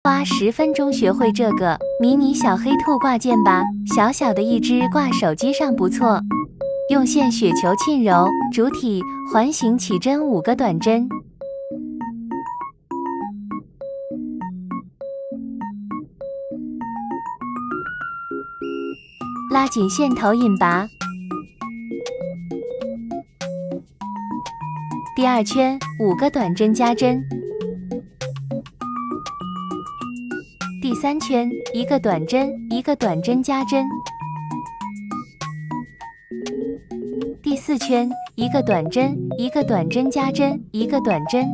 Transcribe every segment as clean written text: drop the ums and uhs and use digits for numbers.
花10分钟学会这个迷你小黑兔挂件吧，小小的一只挂手机上不错。用线雪球沁柔，主体环形起针5个短针，拉紧线头引拔。第2圈5个短针加针。第3圈1个短针1个短针加针。第4圈1个短针1个短针加针1个短针。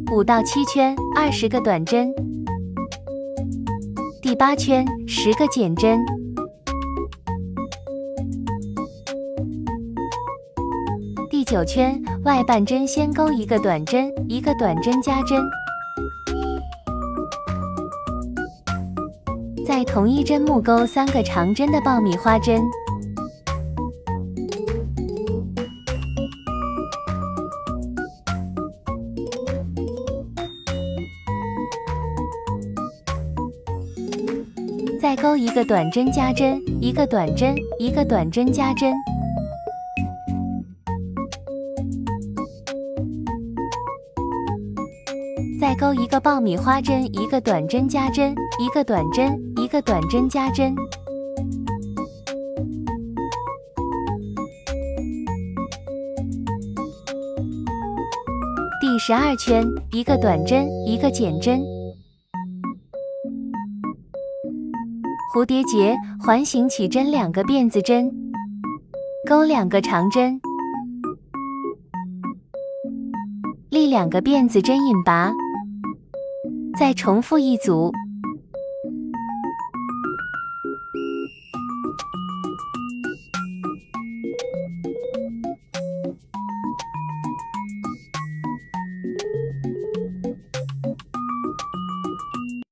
5到7圈20个短针。第8圈10个减针。第9圈外半针先钩1个短针1个短针加针，在同一针目钩3个长针的爆米花针。再钩1个短针加针1个短针1个短针加针。再钩1个爆米花针1个短针加针1个短针1个短针加针。第12圈1个短针1个减针。蝴蝶结环形起针2个辫子针，钩2个长针，立2个辫子针引拔，再重复一组。